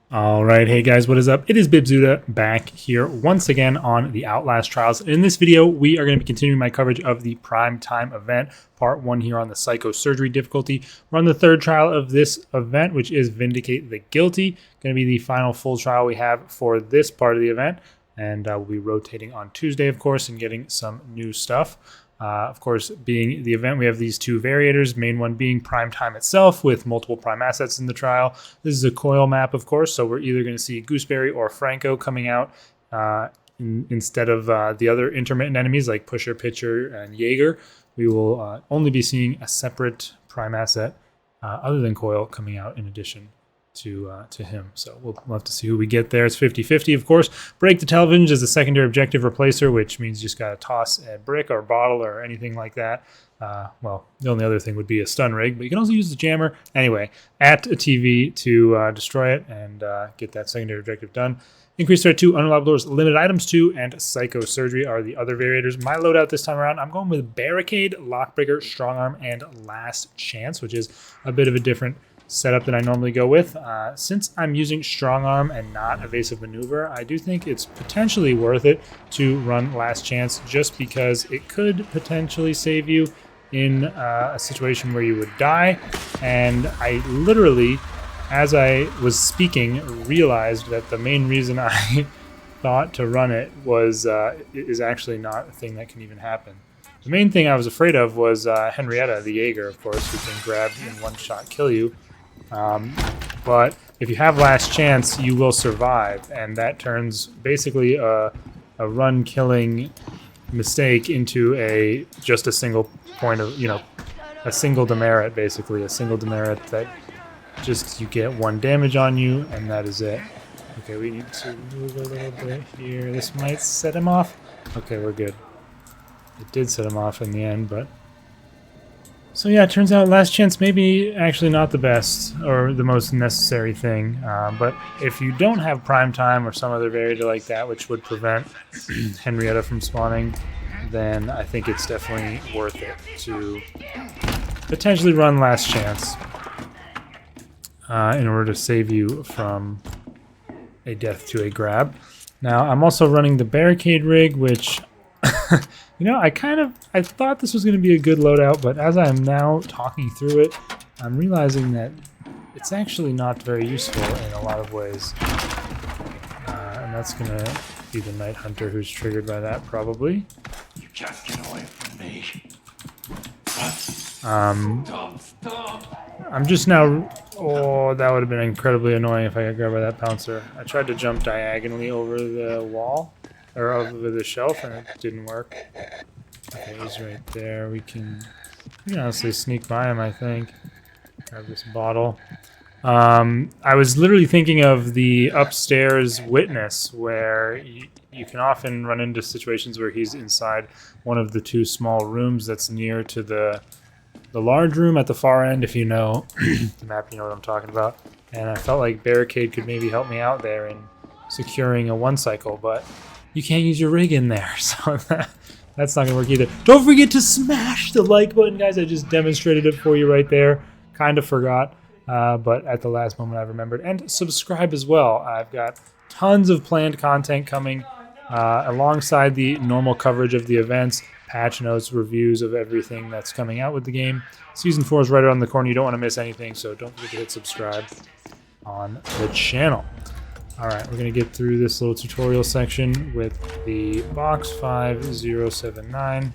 Alright, hey guys, what is up? It is Bibzuda back here once again on the Outlast Trials. In this video, we are going to be continuing my coverage of the Prime Time event, part 1 here on the Psychosurgery difficulty. We're on the third trial of this event, which is Vindicate the Guilty. Going to be the final full trial we have for this part of the event, and we'll be rotating on Tuesday, of course, and getting some new stuff. Of course, being the event, we have these two variators, main one being Prime Time itself with multiple Prime assets in the trial. This is a coil map, of course, so we're either going to see Gooseberry or Franco coming out instead of the other intermittent enemies like Pusher, Pitcher, and Jaeger. We will only be seeing a separate Prime asset other than Coil coming out in addition to him. So we'll have to see who we get there. It's 50-50, of course. Break the television is a secondary objective replacer, which means you just got to toss a brick or bottle or anything like that. Well, the only other thing would be a stun rig, but you can also use the jammer. Anyway, at a TV to destroy it and get that secondary objective done. Increase threat 2, unreliable doors, limited items 2, and psychosurgery are the other variators. My loadout this time around, I'm going with Barricade, Lockbreaker, Strongarm, and Last Chance, which is a bit of a different setup that I normally go with. Since I'm using Strong Arm and not Evasive Maneuver, I do think it's potentially worth it to run Last Chance just because it could potentially save you in a situation where you would die. And I literally, as I was speaking, realized that the main reason I thought to run it was is actually not a thing that can even happen. The main thing I was afraid of was Henrietta, the Jaeger, of course, who can grab in one shot kill you. But if you have Last Chance, you will survive, and that turns basically a run-killing mistake into just a single point of, a single demerit, basically. A single demerit that just you get 1 damage on you, and that is it. Okay, we need to move a little bit here. This might set him off. Okay, we're good. It did set him off in the end, but... So yeah, it turns out Last Chance maybe actually not the best or the most necessary thing. But if you don't have Prime Time or some other variator like that, which would prevent Henrietta from spawning, then I think it's definitely worth it to potentially run Last Chance in order to save you from a death to a grab. Now, I'm also running the Barricade rig, which... I thought this was going to be a good loadout, but as I'm now talking through it, I'm realizing that it's actually not very useful in a lot of ways. And that's going to be the Night Hunter who's triggered by that, probably. You can't get away from me. I'm just now... Oh, that would have been incredibly annoying if I got grabbed by that pouncer. I tried to jump diagonally over the wall. Or over the shelf, and it didn't work. Okay, he's right there. We can honestly sneak by him, I think. Grab this bottle. I was literally thinking of the upstairs witness, where you can often run into situations where he's inside one of the 2 small rooms that's near to the large room at the far end, if you know the map, you know what I'm talking about. And I felt like Barricade could maybe help me out there in securing a 1 cycle, but you can't use your rig in there, so that's not going to work either. Don't forget to smash the like button, guys. I just demonstrated it for you right there. Kind of forgot, but at the last moment I remembered. And subscribe as well. I've got tons of planned content coming alongside the normal coverage of the events, patch notes, reviews of everything that's coming out with the game. Season 4 is right around the corner. You don't want to miss anything, so don't forget to hit subscribe on the channel. Alright, we're going to get through this little tutorial section with the box 5079.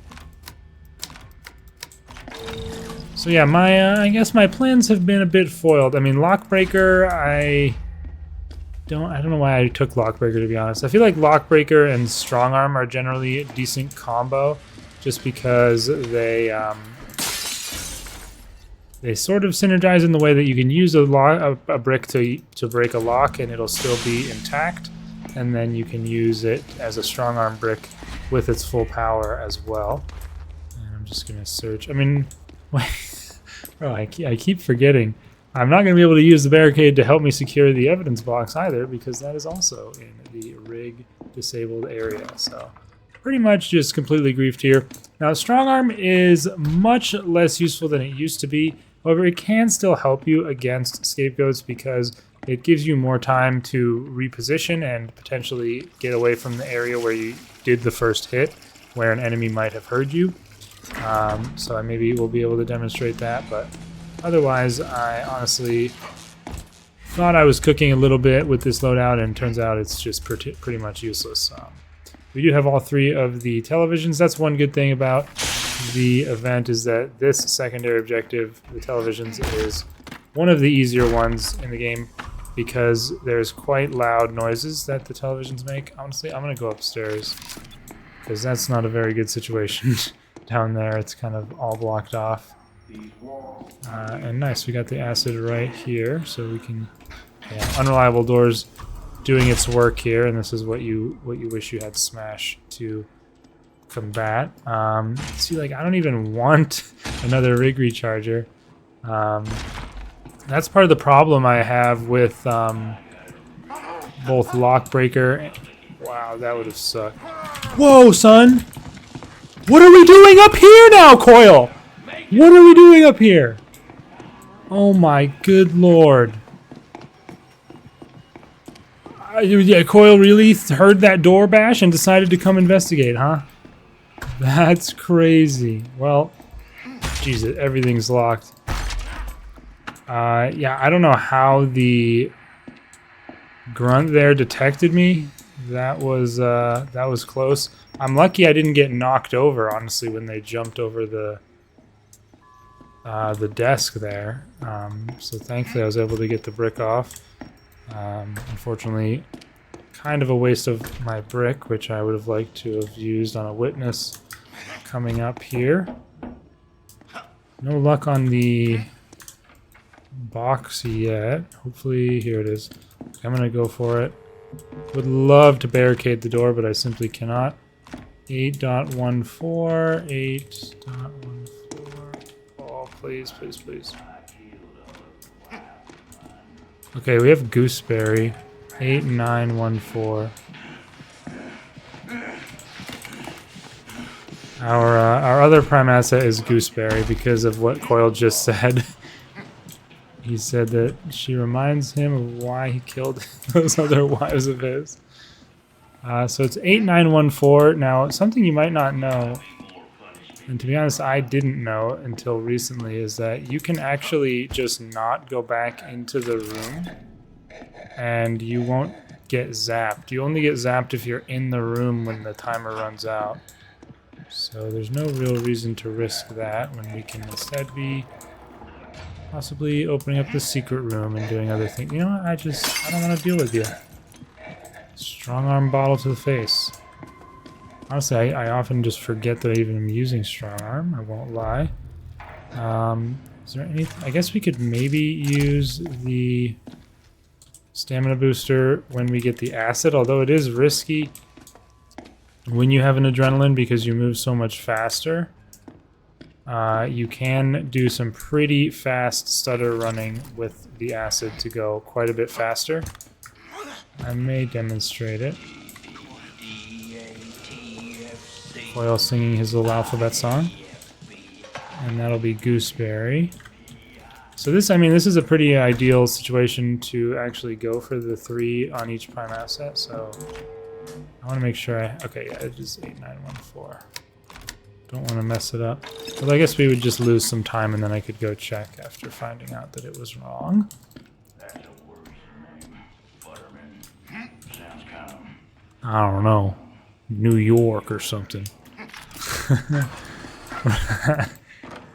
So yeah, I guess my plans have been a bit foiled. I mean, Lockbreaker, I don't know why I took Lockbreaker, to be honest. I feel like Lockbreaker and Strongarm are generally a decent combo, just because they sort of synergize in the way that you can use a brick to break a lock and it'll still be intact, and then you can use it as a strong arm brick with its full power as well. And I'm just gonna search. I mean, bro, I keep forgetting. I'm not gonna be able to use the Barricade to help me secure the evidence box either, because that is also in the rig disabled area. So pretty much just completely griefed here. Now, strong arm is much less useful than it used to be. However, it can still help you against scapegoats because it gives you more time to reposition and potentially get away from the area where you did the first hit, where an enemy might have heard you. So I maybe will be able to demonstrate that, but otherwise I honestly thought I was cooking a little bit with this loadout, and turns out it's just pretty much useless. We do have all 3 of the televisions. That's one good thing about the event, is that this secondary objective, the televisions, is one of the easier ones in the game because there's quite loud noises that the televisions make. Honestly, I'm going to go upstairs because that's not a very good situation down there. It's kind of all blocked off. And nice, we got the acid right here, so we can... Yeah, unreliable doors doing its work here, and this is what you wish you had Smash to combat. See, like, I don't even want another rig recharger. That's part of the problem I have with both Lockbreaker. Wow, that would have sucked. Whoa, son! What are we doing up here now, Coil? What are we doing up here? Oh my good lord. Yeah, Coil really heard that door bash and decided to come investigate, huh? That's crazy. Well, Jesus, everything's locked. Yeah, I don't know how the grunt there detected me. That was close. I'm lucky I didn't get knocked over, honestly, when they jumped over the desk there. So thankfully I was able to get the brick off. Unfortunately, kind of a waste of my brick, which I would have liked to have used on a witness coming up here. No luck on the box yet. Hopefully, here it is. I'm gonna go for it. Would love to barricade the door, but I simply cannot. 8.14, 8.14. Oh, please, please, please. Okay, we have Gooseberry. 8914. Our other prime asset is Gooseberry because of what Coil just said. He said that she reminds him of why he killed those other wives of his. So it's 8914. Now, something you might not know, and to be honest, I didn't know until recently, is that you can actually just not go back into the room and you won't get zapped. You only get zapped if you're in the room when the timer runs out. So there's no real reason to risk that when we can instead be possibly opening up the secret room and doing other things. You know what? I don't want to deal with you. Strong arm bottle to the face. Honestly, I often just forget that I even am using strong arm. I won't lie. Is there anything? I guess we could maybe use the stamina booster when we get the acid, although it is risky when you have an adrenaline because you move so much faster. You can do some pretty fast stutter running with the acid to go quite a bit faster. I may demonstrate it. Coil singing his little alphabet song. And that'll be Gooseberry. So this is a pretty ideal situation to actually go for the 3 on each prime asset. So I want to make sure okay, yeah, it is 8914. Don't want to mess it up. Well, I guess we would just lose some time and then I could go check after finding out that it was wrong. I don't know. New York or something.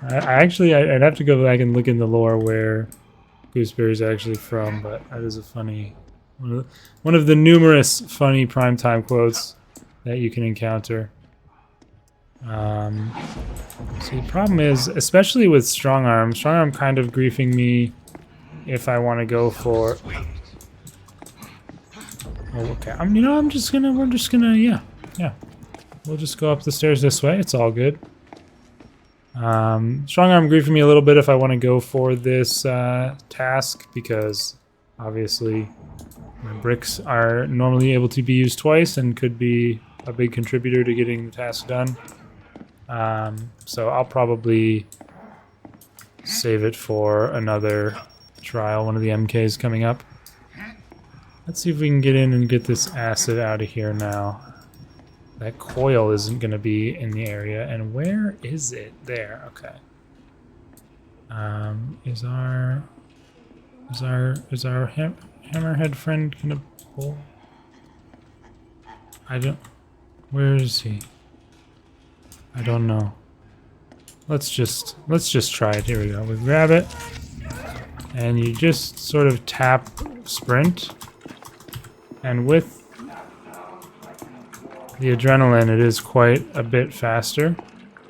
I'd have to go back and look in the lore where Gooseberry's actually from, but that is a funny one of the numerous funny primetime quotes that you can encounter. So the problem is, especially with strong arm kind of griefing me if I want to go for. Oh, okay. We're just gonna, yeah. We'll just go up the stairs this way. It's all good. Strong arm griefing me a little bit if I want to go for this task because obviously my bricks are normally able to be used twice and could be a big contributor to getting the task done. So I'll probably save it for another trial, one of the MKs coming up. Let's see if we can get in and get this acid out of here now. That coil isn't going to be in the area. And where is it? There. Okay. Is our hammerhead friend gonna pull? I don't. Where is he? I don't know. Let's just try it. Here we go. We grab it, and you just sort of tap sprint, and with the adrenaline, it is quite a bit faster.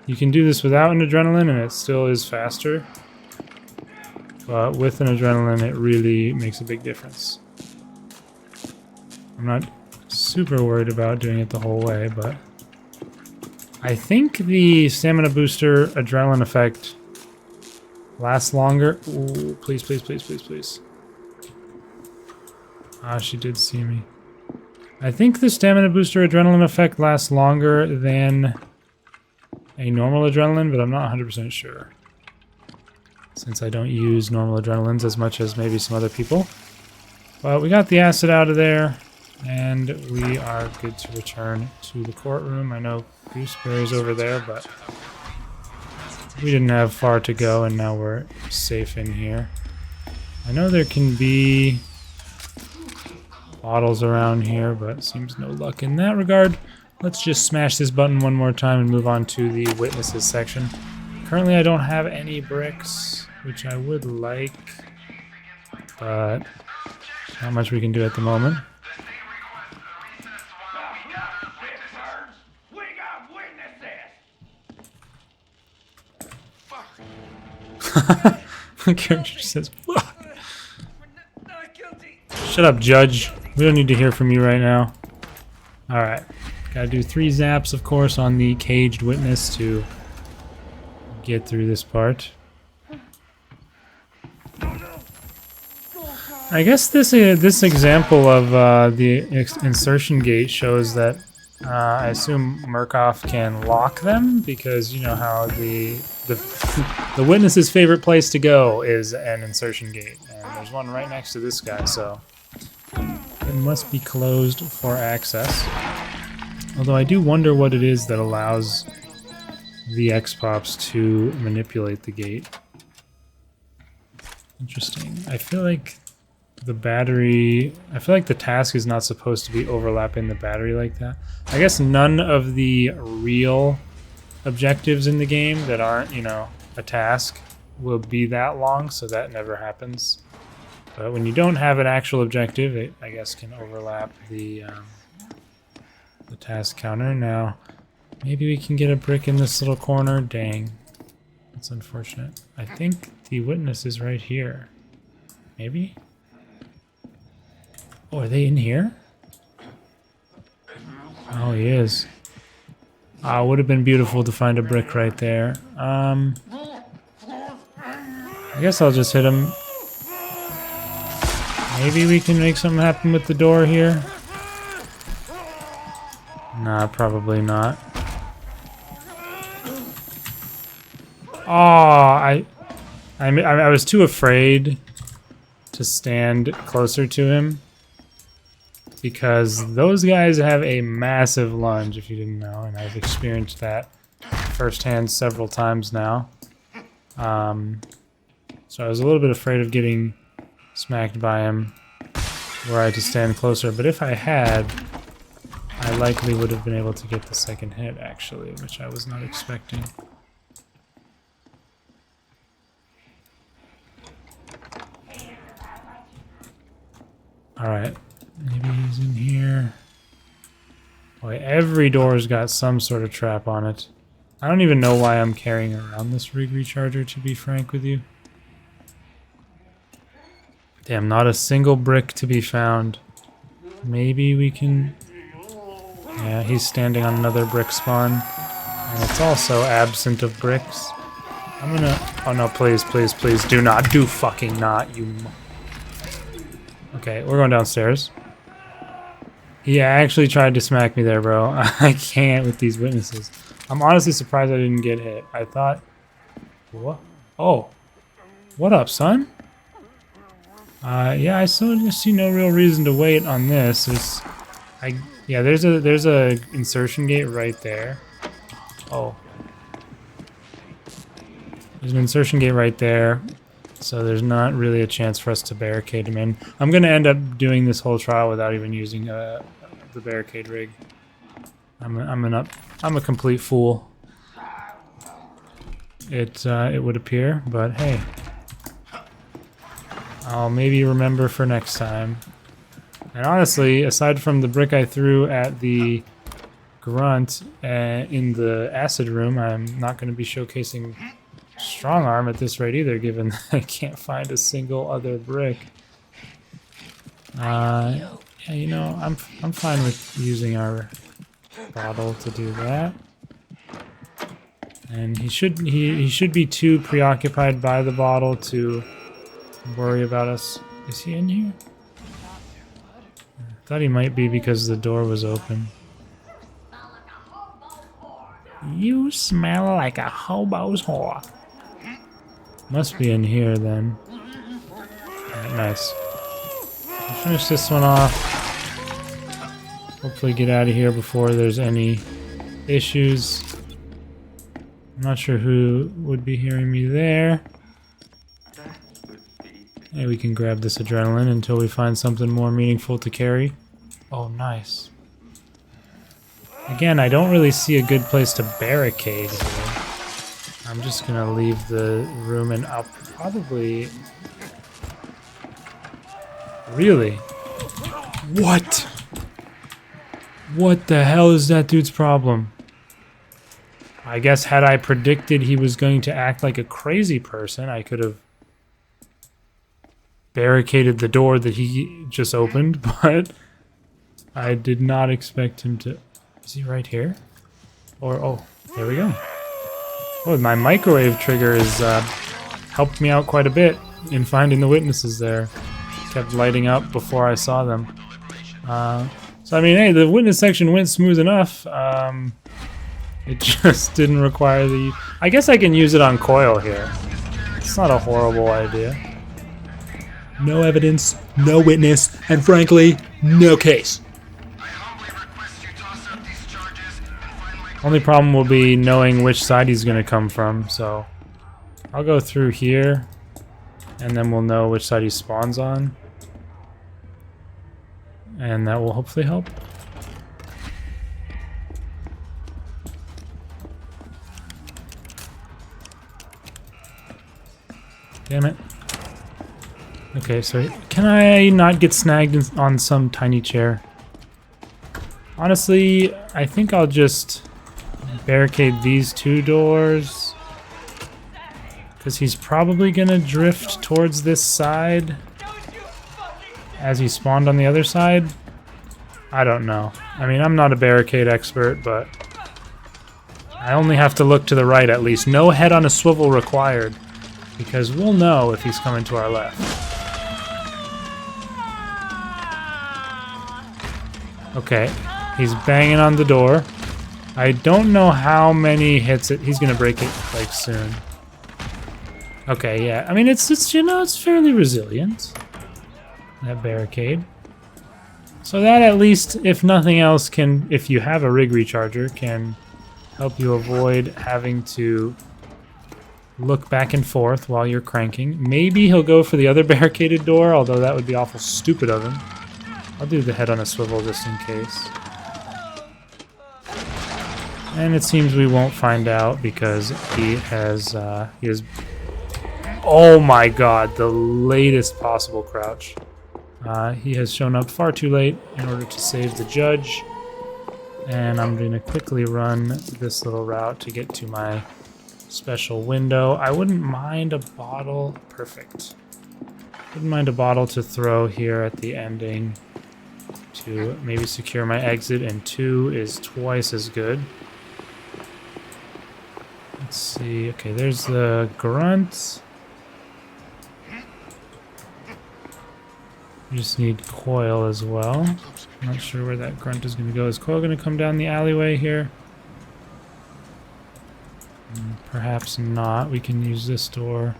You can do this without an adrenaline, and it still is faster. But with an adrenaline, it really makes a big difference. I'm not super worried about doing it the whole way, but I think the stamina booster adrenaline effect lasts longer. Ooh, please, please, please, please, please. Ah, she did see me. I think the stamina booster adrenaline effect lasts longer than a normal adrenaline, but I'm not 100% sure, since I don't use normal adrenalines as much as maybe some other people. But we got the acid out of there, and we are good to return to the courtroom. I know Gooseberry's over there, but we didn't have far to go, and now we're safe in here. I know there can be bottles around here, but seems no luck in that regard. Let's just smash this button one more time and move on to the witnesses section. Currently, I don't have any bricks, which I would like, but not much we can do at the moment. My character says, "Fuck." Shut up, Judge. We don't need to hear from you right now. Alright. Gotta do 3 zaps, of course, on the caged witness to get through this part. I guess this example of the insertion gate shows that I assume Murkoff can lock them, because you know how the witness's favorite place to go is an insertion gate, and there's one right next to this guy, so it must be closed for access. Although I do wonder what it is that allows the X-Pops to manipulate the gate. Interesting. I feel like the task is not supposed to be overlapping the battery like that. I guess none of the real objectives in the game that aren't, you know, a task will be that long, so that never happens. But when you don't have an actual objective, it, I guess, can overlap the task counter. Now, maybe we can get a brick in this little corner. Dang. That's unfortunate. I think the witness is right here. Maybe? Oh, are they in here? Oh, he is. Would have been beautiful to find a brick right there. I guess I'll just hit him. Maybe we can make something happen with the door here. Nah, probably not. Oh, I was too afraid to stand closer to him, because those guys have a massive lunge, if you didn't know, and I've experienced that firsthand several times now. So I was a little bit afraid of getting smacked by him were I to stand closer, but if I had, I likely would have been able to get the second hit, actually, which I was not expecting. Alright, maybe he's in here. Boy, every door's got some sort of trap on it. I don't even know why I'm carrying around this rig recharger, to be frank with you. Damn, not a single brick to be found. Maybe we can... Yeah, he's standing on another brick spawn. And it's also absent of bricks. I'm gonna... Oh no, please, please, please, do not. Do fucking not, you... Okay, we're going downstairs. He actually tried to smack me there, bro. I can't with these witnesses. I'm honestly surprised I didn't get hit. I thought... What? Oh. What up, son? Yeah, I still see no real reason to wait on this. Yeah, there's a insertion gate right there. Oh. There's an insertion gate right there, so there's not really a chance for us to barricade him in. I'm going to end up doing this whole trial without even using the barricade rig. I'm a complete fool. It would appear, but hey, I'll maybe remember for next time. And honestly, aside from the brick I threw at the grunt in the acid room, I'm not going to be showcasing strong arm at this rate either, given that I can't find a single other brick. Yeah, you know, I'm fine with using our bottle to do that. And he should be too preoccupied by the bottle to worry about us. Is he in here? I thought he might be because the door was open. You smell like a hobo's whore. Must be in here then. Alright, nice. I'll finish this one off. Hopefully get out of here before there's any issues. I'm not sure who would be hearing me there. Hey, we can grab this adrenaline until we find something more meaningful to carry. Oh, nice. Again, I don't really see a good place to barricade here. I'm just gonna leave the room and I'll probably... Really? What? What the hell is that dude's problem? I guess had I predicted he was going to act like a crazy person, I could have barricaded the door that he just opened, but I did not expect him to... Is he right here? Or, oh, there we go. Oh, my microwave trigger has helped me out quite a bit in finding the witnesses there. Kept lighting up before I saw them. So, I mean, hey, the witness section went smooth enough. It just didn't require the... I guess I can use it on coil here. It's not a horrible idea. No evidence, no witness, and frankly, no case. Only problem will be knowing which side he's going to come from, so I'll go through here, and then we'll know which side he spawns on. And that will hopefully help. Damn it. Okay, so can I not get snagged on some tiny chair? Honestly, I think I'll just barricade these two doors, because he's probably gonna drift towards this side as he spawned on the other side. I don't know. I mean, I'm not a barricade expert, but I only have to look to the right at least. No head on a swivel required, because we'll know if he's coming to our left. Okay, he's banging on the door. I don't know how many hits he's gonna break it like soon. Okay, yeah. I mean, it's you know, it's fairly resilient, that barricade. So that at least, if nothing else, can, if you have a rig recharger, can help you avoid having to look back and forth while you're cranking. Maybe he'll go for the other barricaded door, although that would be awful stupid of him. I'll do the head on a swivel just in case. And it seems we won't find out because he has, oh my god, the latest possible crouch. He has shown up far too late in order to save the judge. And I'm going to quickly run this little route to get to my special window. I wouldn't mind a bottle. Perfect. Wouldn't mind a bottle to throw here at the ending to maybe secure my exit, and 2 is twice as good. Let's see. Okay, there's the grunt. We just need coil as well. I'm not sure where that grunt is going to go. Is coil going to come down the alleyway here? Perhaps not. We can use this door.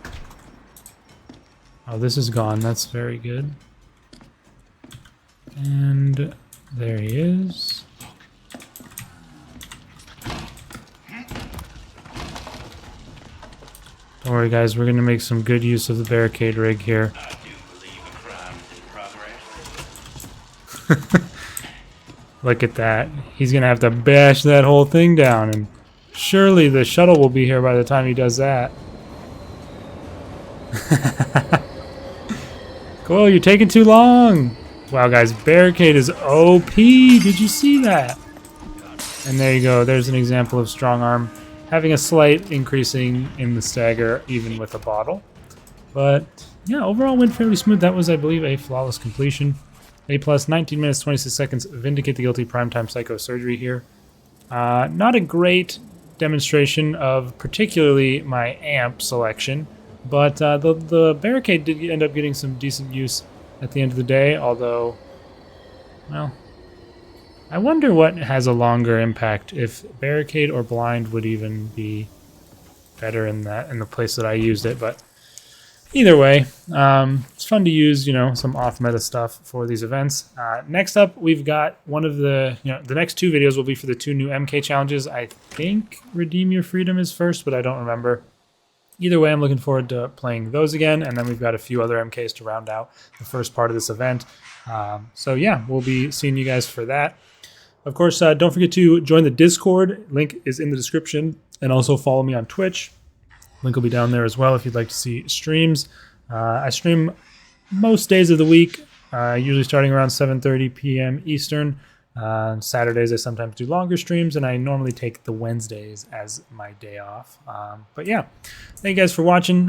Oh, this is gone. That's very good. And there he is. Don't worry, guys. We're going to make some good use of the barricade rig here. I do believe a crime is in progress. Look at that. He's going to have to bash that whole thing down. And surely the shuttle will be here by the time he does that. Cool, you're taking too long. Wow, guys. Barricade is OP. Did you see that? And there you go. There's an example of strong arm. Having a slight increasing in the stagger, even with a bottle. But, yeah, overall went fairly smooth. That was, I believe, a flawless completion. A+, 19 minutes, 26 seconds. Vindicate the Guilty Primetime Psychosurgery here. Not a great demonstration of particularly my amp selection, but the barricade did end up getting some decent use at the end of the day, although, well, I wonder what has a longer impact, if barricade or blind would even be better in the place that I used it. But either way, it's fun to use, you know, some off meta stuff for these events. Next up, we've got one of the, the next two videos will be for the 2 new MK challenges. I think Redeem Your Freedom is first, but I don't remember. Either way, I'm looking forward to playing those again, and then we've got a few other MKs to round out the first part of this event. So yeah, we'll be seeing you guys for that. Of course, don't forget to join the Discord. Link is in the description. And also follow me on Twitch. Link will be down there as well if you'd like to see streams. I stream most days of the week, usually starting around 7:30 p.m. Eastern. Saturdays, I sometimes do longer streams, and I normally take the Wednesdays as my day off. But yeah, thank you guys for watching.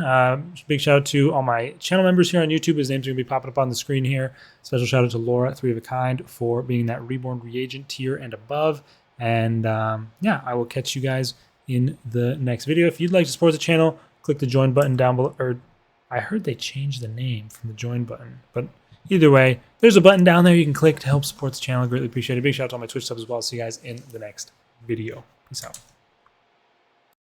Big shout out to all my channel members here on YouTube. His names are going to be popping up on the screen here. Special shout out to Laura, 3 of a Kind, for being that Reborn Reagent tier and above. And yeah, I will catch you guys in the next video. If you'd like to support the channel, click the join button down below. Or I heard they changed the name from the join button, but either way, there's a button down there you can click to help support the channel. Greatly appreciate it. Big shout out to all my Twitch subs as well. See you guys in the next video. Peace out.